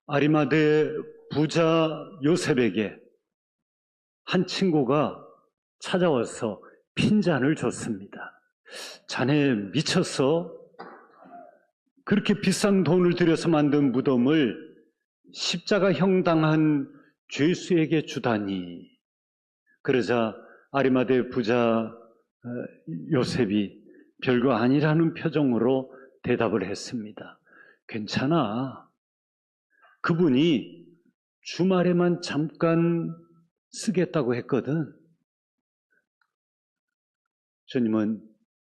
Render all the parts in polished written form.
아리마대 부자 요셉에게 한 친구가 찾아와서 핀잔을 줬습니다. 자네 미쳤어? 그렇게 비싼 돈을 들여서 만든 무덤을 십자가형 당한 죄수에게 주다니. 그러자 아리마대 부자 요셉이 별거 아니라는 표정으로 대답을 했습니다. 괜찮아. 그분이 주말에만 잠깐 쓰겠다고 했거든. 주님은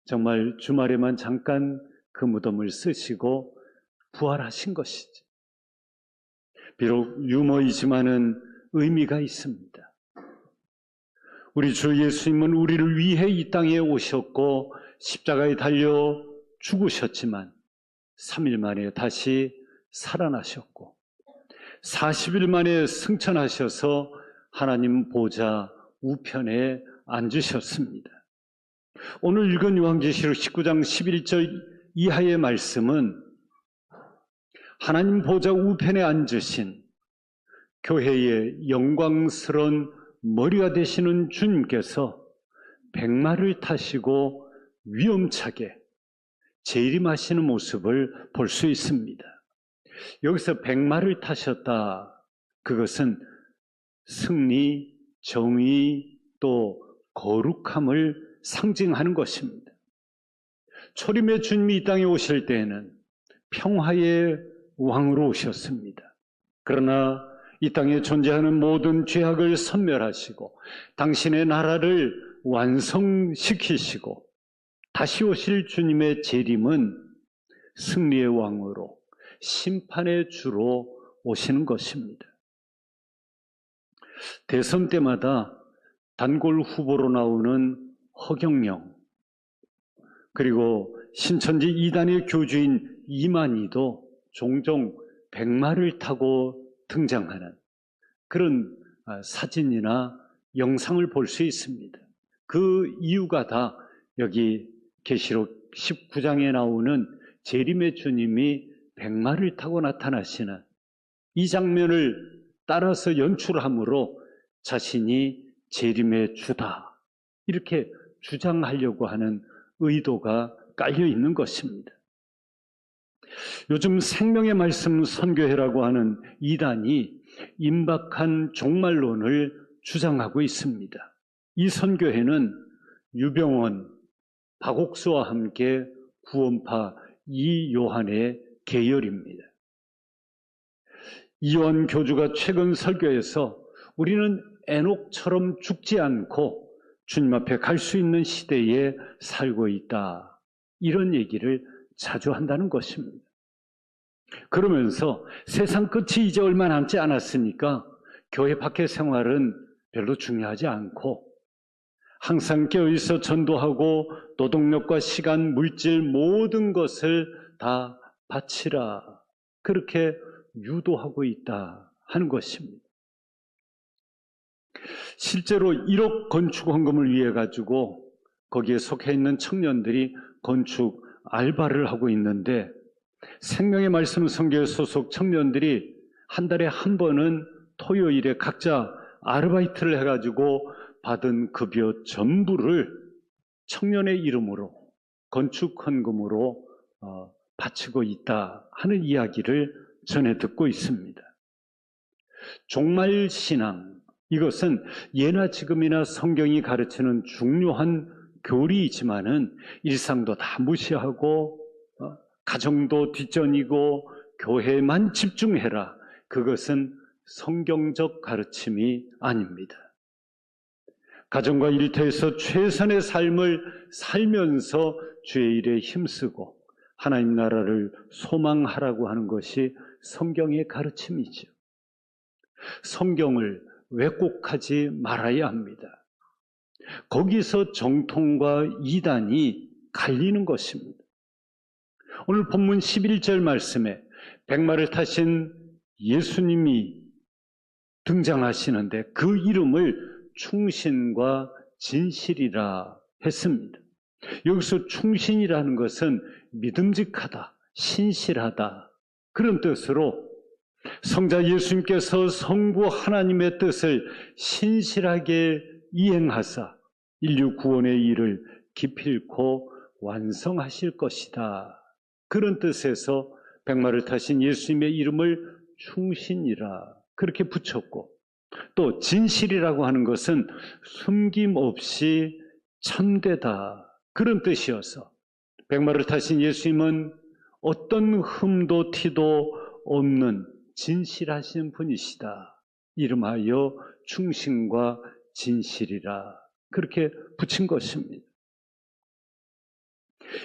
정말 주말에만 잠깐 그 무덤을 쓰시고 부활하신 것이지. 비록 유머이지만은 의미가 있습니다. 우리 주 예수님은 우리를 위해 이 땅에 오셨고 십자가에 달려 죽으셨지만 3일 만에 다시 살아나셨고 40일 만에 승천하셔서 하나님 보좌 우편에 앉으셨습니다. 오늘 읽은 요한계시록 19장 11절 이하의 말씀은 하나님 보좌 우편에 앉으신 교회의 영광스러운 머리가 되시는 주님께서 백마를 타시고 위엄차게 재림하시는 모습을 볼 수 있습니다. 여기서 백마를 타셨다. 그것은 승리, 정의, 또 거룩함을 상징하는 것입니다. 초림의 주님이 이 땅에 오실 때에는 평화의 왕으로 오셨습니다. 그러나 이 땅에 존재하는 모든 죄악을 섬멸하시고 당신의 나라를 완성시키시고 다시 오실 주님의 재림은 승리의 왕으로 심판의 주로 오시는 것입니다. 대선 때마다 단골 후보로 나오는 허경영, 그리고 신천지 2단의 교주인 이만희도 종종 백마를 타고 등장하는 그런 사진이나 영상을 볼 수 있습니다. 그 이유가 다 여기 계시록 19장에 나오는 재림의 주님이 백마를 타고 나타나시는 이 장면을 따라서 연출함으로 자신이 재림의 주다 이렇게 주장하려고 하는 의도가 깔려 있는 것입니다. 요즘 생명의 말씀 선교회라고 하는 이단이 임박한 종말론을 주장하고 있습니다. 이 선교회는 유병원, 박옥수와 함께 구원파 이요한의 계열입니다. 이요한 교주가 최근 설교에서 우리는 에녹처럼 죽지 않고 주님 앞에 갈 수 있는 시대에 살고 있다. 이런 얘기를 자주 한다는 것입니다. 그러면서 세상 끝이 이제 얼마 남지 않았으니까 교회 밖의 생활은 별로 중요하지 않고 항상 깨어있어 전도하고 노동력과 시간, 물질 모든 것을 다 바치라. 그렇게 유도하고 있다 하는 것입니다. 실제로 1억 건축 헌금을 위해 가지고 거기에 속해 있는 청년들이 건축 알바를 하고 있는데 생명의 말씀 선교회 소속 청년들이 한 달에 한 번은 토요일에 각자 아르바이트를 해가지고 받은 급여 전부를 청년의 이름으로 건축 헌금으로 바치고 있다 하는 이야기를 전해 듣고 있습니다. 종말신앙, 이것은 예나 지금이나 성경이 가르치는 중요한 교리이지만은 일상도 다 무시하고 가정도 뒷전이고 교회만 집중해라. 그것은 성경적 가르침이 아닙니다. 가정과 일터에서 최선의 삶을 살면서 주의 일에 힘쓰고 하나님 나라를 소망하라고 하는 것이 성경의 가르침이죠. 성경을 왜곡하지 말아야 합니다. 거기서 정통과 이단이 갈리는 것입니다. 오늘 본문 11절 말씀에 백마를 타신 예수님이 등장하시는데 그 이름을 충신과 진실이라 했습니다. 여기서 충신이라는 것은 믿음직하다, 신실하다. 그런 뜻으로 성자 예수님께서 성부 하나님의 뜻을 신실하게 이행하사 인류 구원의 일을 기필코 완성하실 것이다. 그런 뜻에서 백마를 타신 예수님의 이름을 충신이라 그렇게 붙였고, 또 진실이라고 하는 것은 숨김없이 참되다 그런 뜻이어서 백마를 타신 예수님은 어떤 흠도 티도 없는 진실하신 분이시다. 이름하여 충신과 진실이라 그렇게 붙인 것입니다.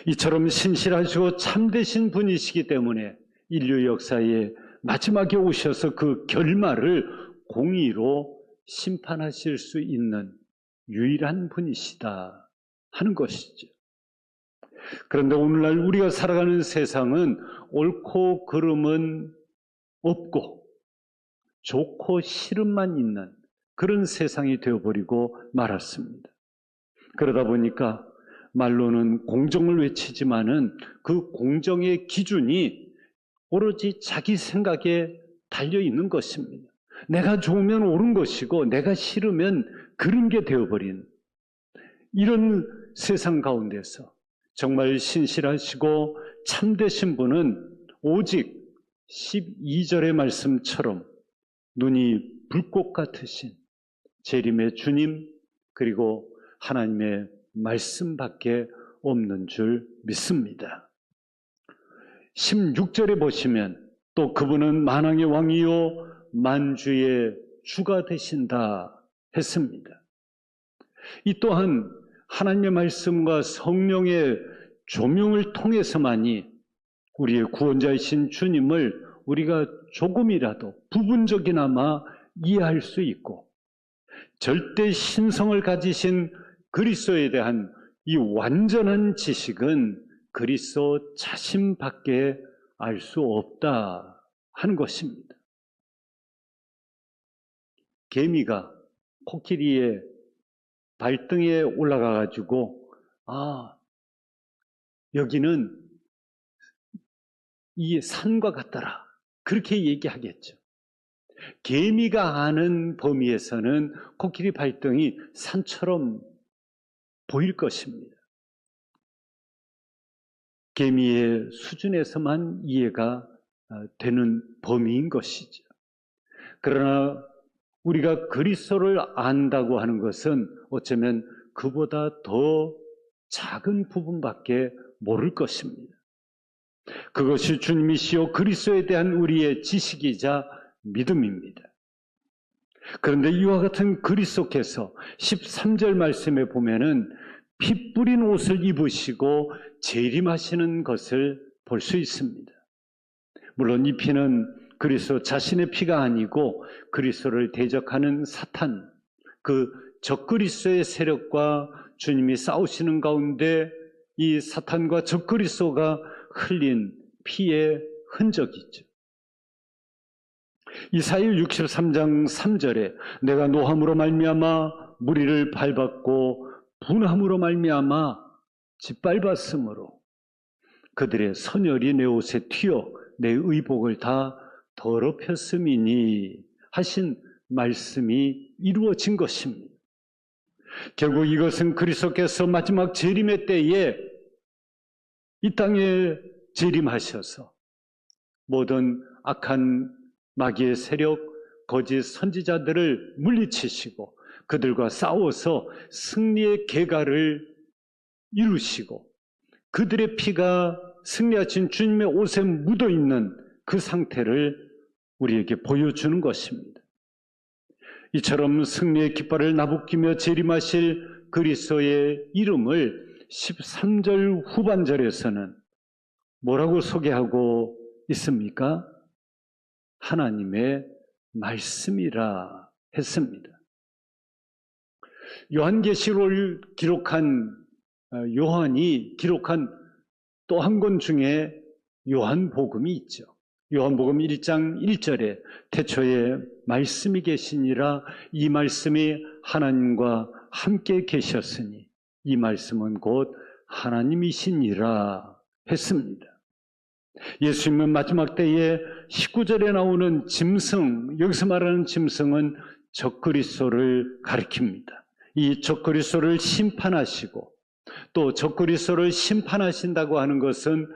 이처럼 신실하시고 참되신 분이시기 때문에 인류 역사의 마지막에 오셔서 그 결말을 공의로 심판하실 수 있는 유일한 분이시다 하는 것이죠. 그런데 오늘날 우리가 살아가는 세상은 옳고 그름은 없고 좋고 싫음만 있는 그런 세상이 되어버리고 말았습니다. 그러다 보니까 말로는 공정을 외치지만은 그 공정의 기준이 오로지 자기 생각에 달려 있는 것입니다. 내가 좋으면 옳은 것이고 내가 싫으면 그런 게 되어버린 이런 세상 가운데서 정말 신실하시고 참되신 분은 오직 12절의 말씀처럼 눈이 불꽃 같으신 재림의 주님 그리고 하나님의 말씀밖에 없는 줄 믿습니다. 16절에 보시면 또 그분은 만왕의 왕이요 만주의 주가 되신다 했습니다. 이 또한 하나님의 말씀과 성령의 조명을 통해서만이 우리의 구원자이신 주님을 우리가 조금이라도 부분적이나마 이해할 수 있고 절대 신성을 가지신 그리스도에 대한 이 완전한 지식은 그리스도 자신밖에 알 수 없다 하는 것입니다. 개미가 코끼리의 발등에 올라가 가지고 여기는 이 산과 같더라 그렇게 얘기하겠죠. 개미가 아는 범위에서는 코끼리 발등이 산처럼 보일 것입니다. 개미의 수준에서만 이해가 되는 범위인 것이죠. 그러나 우리가 그리스도를 안다고 하는 것은 어쩌면 그보다 더 작은 부분밖에 모를 것입니다. 그것이 주님이시요 그리스도에 대한 우리의 지식이자 믿음입니다. 그런데 이와 같은 그리스도께서 13절 말씀에 보면은 피 뿌린 옷을 입으시고 재림하시는 것을 볼 수 있습니다. 물론 이 피는 그리스도 자신의 피가 아니고 그리스도를 대적하는 사탄, 그 적그리스도의 세력과 주님이 싸우시는 가운데 이 사탄과 적그리스도가 흘린 피의 흔적이죠. 이사야 63장 3절에 내가 노함으로 말미암아 무리를 밟았고 분함으로 말미암아 짓밟았으므로 그들의 선열이 내 옷에 튀어 내 의복을 다 더럽혔음이니 하신 말씀이 이루어진 것입니다. 결국 이것은 그리스도께서 마지막 재림의 때에 이 땅에 재림하셔서 모든 악한 마귀의 세력, 거짓 선지자들을 물리치시고 그들과 싸워서 승리의 계가를 이루시고 그들의 피가 승리하신 주님의 옷에 묻어있는 그 상태를 우리에게 보여주는 것입니다. 이처럼 승리의 깃발을 나부끼며 재림하실 그리스도의 이름을 13절 후반절에서는 뭐라고 소개하고 있습니까? 하나님의 말씀이라 했습니다. 요한계시록을 기록한 요한이 기록한 또 한 권 중에 요한복음이 있죠. 요한복음 1장 1절에 태초에 말씀이 계시니라 이 말씀이 하나님과 함께 계셨으니 이 말씀은 곧 하나님이시니라 했습니다. 예수님은 마지막 때에 19절에 나오는 짐승, 여기서 말하는 짐승은 적그리스도를 가리킵니다. 이 적그리스도를 심판하시고 또 적그리스도를 심판하신다고 하는 것은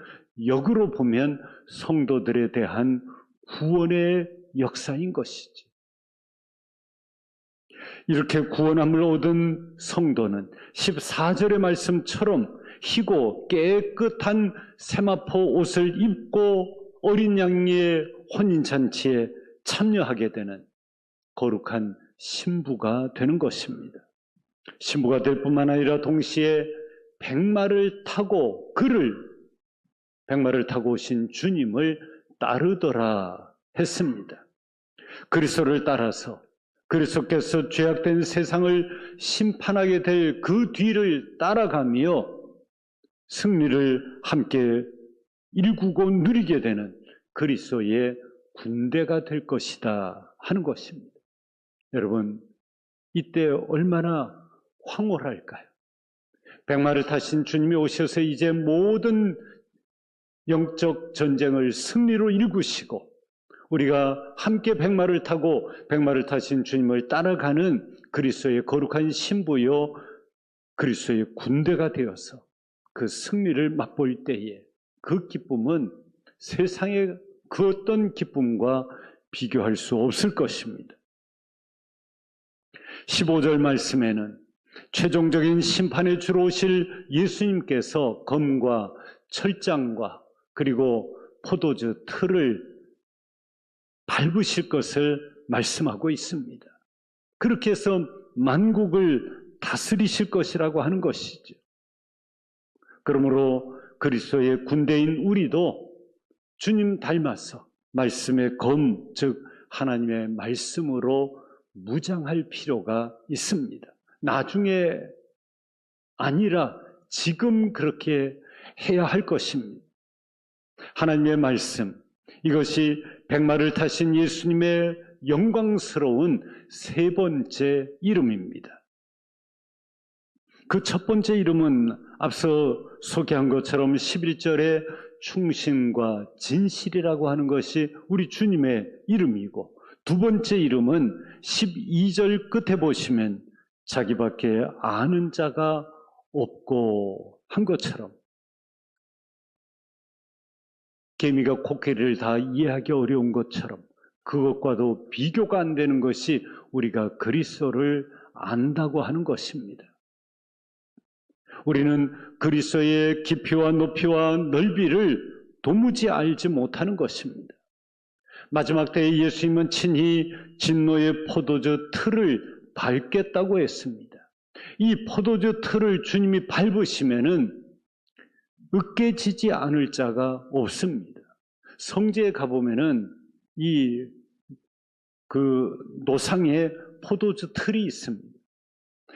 역으로 보면 성도들에 대한 구원의 역사인 것이지. 이렇게 구원함을 얻은 성도는 14절의 말씀처럼 희고 깨끗한 세마포 옷을 입고 어린 양의 혼인잔치에 참여하게 되는 거룩한 신부가 되는 것입니다. 신부가 될 뿐만 아니라 동시에 백마를 타고 백마를 타고 오신 주님을 따르더라 했습니다. 그리스도를 따라서 그리스도께서 죄악된 세상을 심판하게 될 그 뒤를 따라가며 승리를 함께 일구고 누리게 되는 그리스도의 군대가 될 것이다 하는 것입니다. 여러분, 이때 얼마나 황홀할까요? 백마를 타신 주님이 오셔서 이제 모든 영적 전쟁을 승리로 일구시고 우리가 함께 백마를 타고 백마를 타신 주님을 따라가는 그리스도의 거룩한 신부요 그리스도의 군대가 되어서 그 승리를 맛볼 때에 그 기쁨은 세상의 그 어떤 기쁨과 비교할 수 없을 것입니다. 15절 말씀에는 최종적인 심판에 주로 오실 예수님께서 검과 철장과 그리고 포도주 틀을 밟으실 것을 말씀하고 있습니다. 그렇게 해서 만국을 다스리실 것이라고 하는 것이죠. 그러므로 그리스도의 군대인 우리도 주님 닮아서 말씀의 검, 즉 하나님의 말씀으로 무장할 필요가 있습니다. 나중에 아니라 지금 그렇게 해야 할 것입니다. 하나님의 말씀, 이것이 백마를 타신 예수님의 영광스러운 세 번째 이름입니다. 그 첫 번째 이름은 앞서 소개한 것처럼 11절에 충신과 진실이라고 하는 것이 우리 주님의 이름이고, 두 번째 이름은 12절 끝에 보시면 자기밖에 아는 자가 없고 한 것처럼 개미가 코끼리를 다 이해하기 어려운 것처럼 그것과도 비교가 안 되는 것이 우리가 그리스도를 안다고 하는 것입니다. 우리는 그리스도의 깊이와 높이와 넓이를 도무지 알지 못하는 것입니다. 마지막 때에 예수님은 친히 진노의 포도주 틀을 밟겠다고 했습니다. 이 포도주 틀을 주님이 밟으시면은 으깨지지 않을 자가 없습니다. 성지에 가보면은 그 노상에 포도주 틀이 있습니다.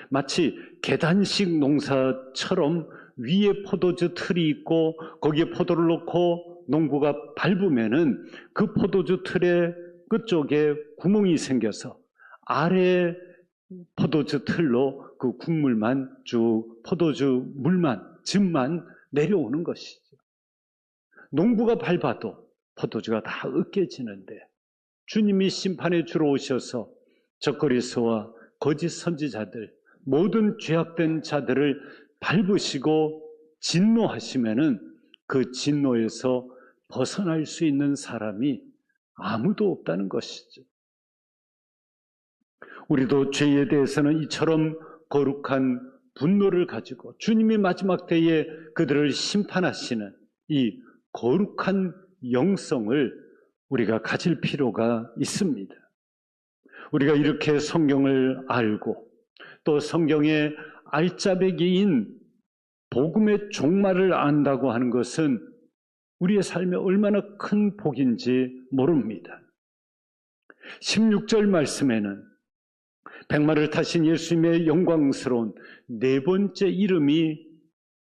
마치 계단식 농사처럼 위에 포도주 틀이 있고 거기에 포도를 넣고 농부가 밟으면은 그 포도주 틀의 끝쪽에 구멍이 생겨서 아래 포도주 틀로 그 국물만 쭉 포도주 물만 즙만 내려오는 것이죠. 농부가 밟아도 포도주가 다 으깨지는데 주님이 심판에 주러 오셔서 적그리스도와 거짓 선지자들 모든 죄악된 자들을 밟으시고 진노하시면은 그 진노에서 벗어날 수 있는 사람이 아무도 없다는 것이죠. 우리도 죄에 대해서는 이처럼 거룩한 분노를 가지고 주님이 마지막 때에 그들을 심판하시는 이 거룩한 영성을 우리가 가질 필요가 있습니다. 우리가 이렇게 성경을 알고 또 성경의 알짜배기인 복음의 종말을 안다고 하는 것은 우리의 삶에 얼마나 큰 복인지 모릅니다. 16절 말씀에는 백마를 타신 예수님의 영광스러운 네 번째 이름이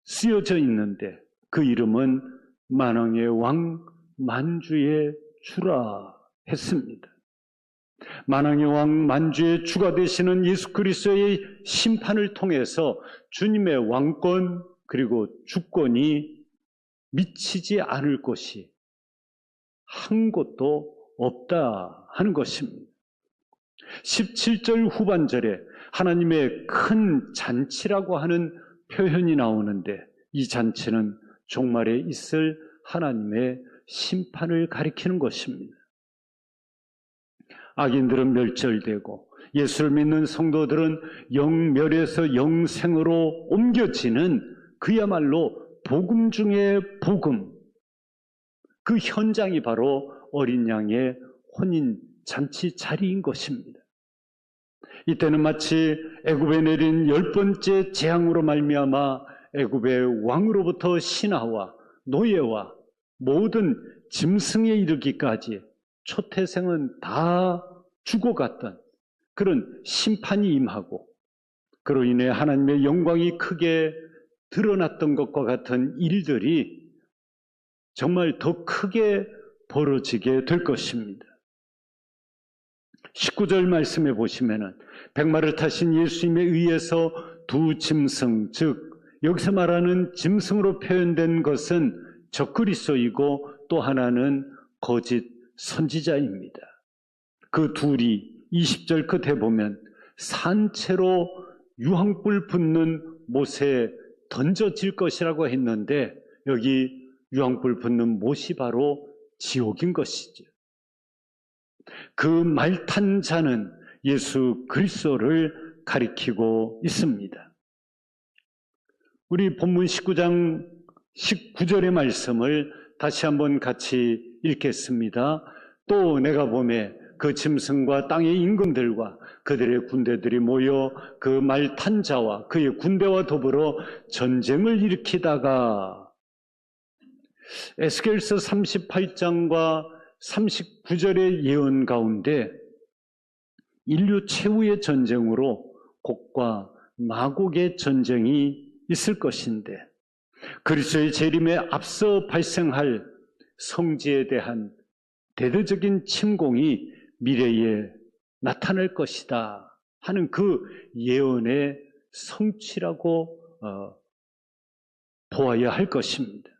쓰여져 있는데 그 이름은 만왕의 왕 만주의 주라 했습니다. 만왕의 왕 만주의 주가 되시는 예수 그리스도의 심판을 통해서 주님의 왕권 그리고 주권이 미치지 않을 것이 한 곳도 없다 하는 것입니다. 17절 후반절에 하나님의 큰 잔치라고 하는 표현이 나오는데 이 잔치는 종말에 있을 하나님의 심판을 가리키는 것입니다. 악인들은 멸절되고 예수를 믿는 성도들은 영멸에서 영생으로 옮겨지는 그야말로 복음 중의 복음, 그 현장이 바로 어린 양의 혼인 잔치 자리인 것입니다. 이때는 마치 애굽에 내린 10번째 재앙으로 말미암아 애굽의 왕으로부터 신하와 노예와 모든 짐승에 이르기까지 초태생은 다 죽어갔던 그런 심판이 임하고 그로 인해 하나님의 영광이 크게 드러났던 것과 같은 일들이 정말 더 크게 벌어지게 될 것입니다. 19절 말씀에 보시면은 백마를 타신 예수님에 의해서 두 짐승, 즉 여기서 말하는 짐승으로 표현된 것은 적그리스도이고 또 하나는 거짓 선지자입니다. 그 둘이 20절 끝에 보면 산채로 유황불 붙는 못에 던져질 것이라고 했는데 여기 유황불 붙는 못이 바로 지옥인 것이죠. 그 말 탄 자는 예수 그리스도를 가리키고 있습니다. 우리 본문 19장 19절의 말씀을 다시 한번 같이 읽겠습니다. 또 내가 보매 그 짐승과 땅의 임금들과 그들의 군대들이 모여 그 말 탄 자와 그의 군대와 더불어 전쟁을 일으키다가 에스겔서 38장과 39절의 예언 가운데 인류 최후의 전쟁으로 곡과 마곡의 전쟁이 있을 것인데 그리스도의 재림에 앞서 발생할 성지에 대한 대대적인 침공이 미래에 나타날 것이다 하는 그 예언의 성취라고 보아야 할 것입니다.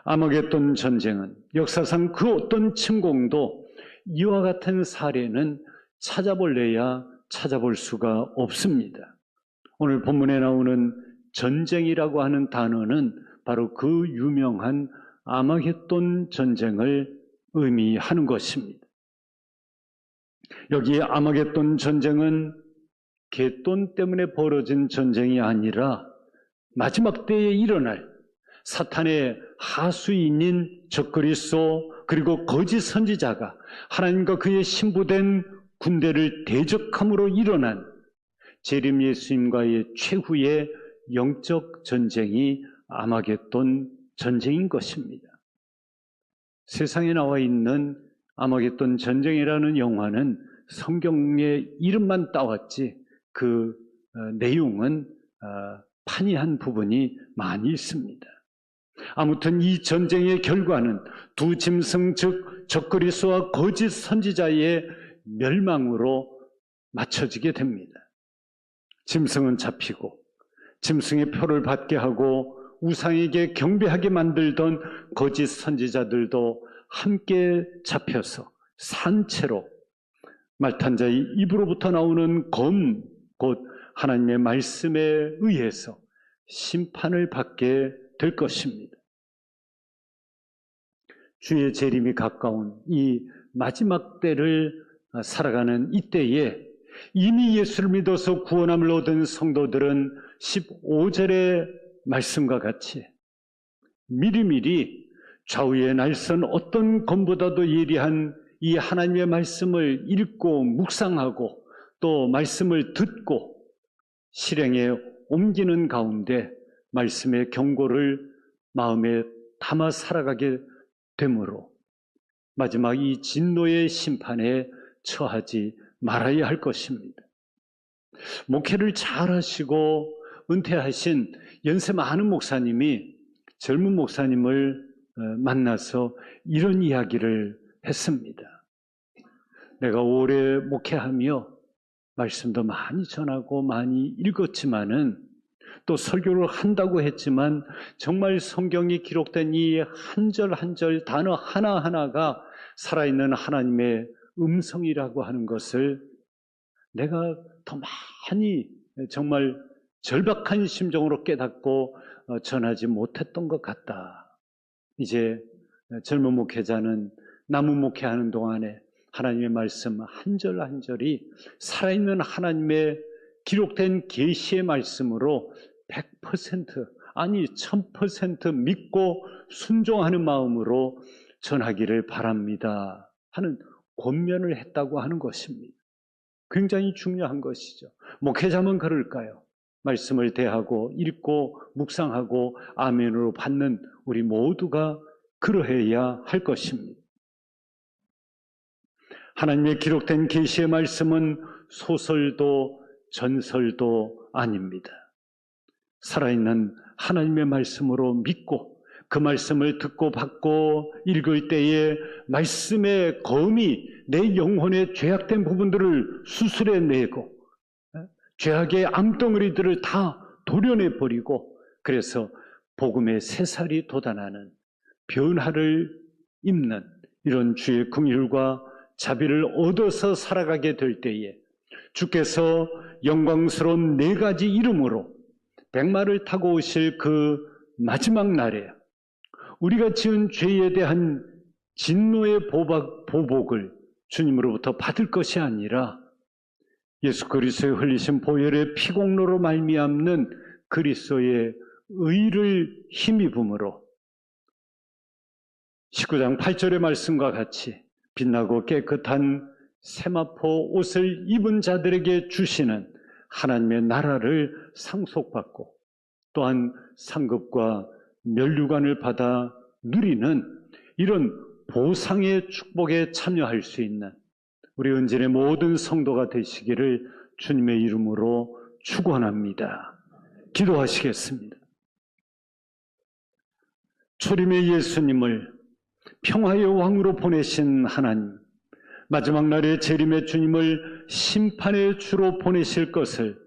아마겟돈 전쟁은 역사상 그 어떤 침공도 이와 같은 사례는 찾아볼래야 찾아볼 수가 없습니다. 오늘 본문에 나오는 전쟁이라고 하는 단어는 바로 그 유명한 아마겟돈 전쟁을 의미하는 것입니다. 여기 아마겟돈 전쟁은 갯돈 때문에 벌어진 전쟁이 아니라 마지막 때에 일어날 사탄의 하수인인 적그리스도 그리고 거짓 선지자가 하나님과 그의 신부된 군대를 대적함으로 일어난 재림 예수님과의 최후의 영적 전쟁이 아마겟돈 전쟁인 것입니다. 세상에 나와 있는 아마겟돈 전쟁이라는 영화는 성경의 이름만 따왔지 그 내용은 판이한 부분이 많이 있습니다. 아무튼 이 전쟁의 결과는 두 짐승 즉 적그리스도와 거짓 선지자의 멸망으로 맞춰지게 됩니다. 짐승은 잡히고 짐승의 표를 받게 하고 우상에게 경배하게 만들던 거짓 선지자들도 함께 잡혀서 산채로 말탄 자의 입으로부터 나오는 검, 곧 하나님의 말씀에 의해서 심판을 받게 될 것입니다. 주의 재림이 가까운 이 마지막 때를 살아가는 이때에 이미 예수를 믿어서 구원함을 얻은 성도들은 15절의 말씀과 같이 미리미리 좌우에 날선 어떤 검보다도 예리한 이 하나님의 말씀을 읽고 묵상하고 또 말씀을 듣고 실행에 옮기는 가운데 말씀의 경고를 마음에 담아 살아가게 되므로 마지막 이 진노의 심판에 처하지 말아야 할 것입니다. 목회를 잘하시고 은퇴하신 연세 많은 목사님이 젊은 목사님을 만나서 이런 이야기를 했습니다. 내가 오래 목회하며 말씀도 많이 전하고 많이 읽었지만은 또 설교를 한다고 했지만 정말 성경이 기록된 이 한 절 한 절 단어 하나하나가 살아있는 하나님의 음성이라고 하는 것을 내가 더 많이 정말 절박한 심정으로 깨닫고 전하지 못했던 것 같다. 이제 젊은 목회자는 남은 목회하는 동안에 하나님의 말씀 한 절 한 절이 살아있는 하나님의 기록된 계시의 말씀으로 100% 아니 1000% 믿고 순종하는 마음으로 전하기를 바랍니다 하는 권면을 했다고 하는 것입니다. 굉장히 중요한 것이죠. 목회자만 그럴까요? 말씀을 대하고 읽고 묵상하고 아멘으로 받는 우리 모두가 그러해야 할 것입니다. 하나님의 기록된 계시의 말씀은 소설도 전설도 아닙니다. 살아있는 하나님의 말씀으로 믿고 그 말씀을 듣고 받고 읽을 때에 말씀의 검이 내 영혼의 죄악된 부분들을 수술해내고 죄악의 암덩어리들을 다 도려내버리고 그래서 복음의 새살이 돋아나는 변화를 입는 이런 주의 긍휼과 자비를 얻어서 살아가게 될 때에 주께서 영광스러운 4가지 이름으로 백마를 타고 오실 그 마지막 날에 우리가 지은 죄에 대한 진노의 보복을 주님으로부터 받을 것이 아니라 예수 그리스도의 흘리신 보혈의 피공로로 말미암는 그리스도의 의를 힘입음으로 19장 8절의 말씀과 같이 빛나고 깨끗한 세마포 옷을 입은 자들에게 주시는 하나님의 나라를 상속받고 또한 상급과 면류관을 받아 누리는 이런 보상의 축복에 참여할 수 있는 우리 은진의 모든 성도가 되시기를 주님의 이름으로 축원합니다. 기도하시겠습니다. 초림의 예수님을 평화의 왕으로 보내신 하나님, 마지막 날에 재림의 주님을 심판의 주로 보내실 것을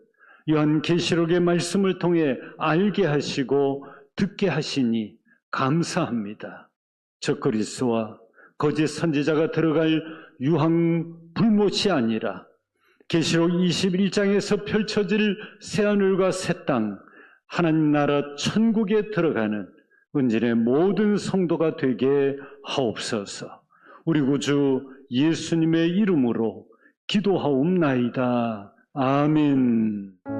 요한계시록의 말씀을 통해 알게 하시고 듣게 하시니 감사합니다. 저 그리스도와 거짓 선지자가 들어갈 유황 불못이 아니라 계시록 21장에서 펼쳐질 새하늘과 새 땅, 하나님 나라 천국에 들어가는 은진의 모든 성도가 되게 하옵소서. 우리 구주 예수님의 이름으로 기도하옵나이다. 아멘.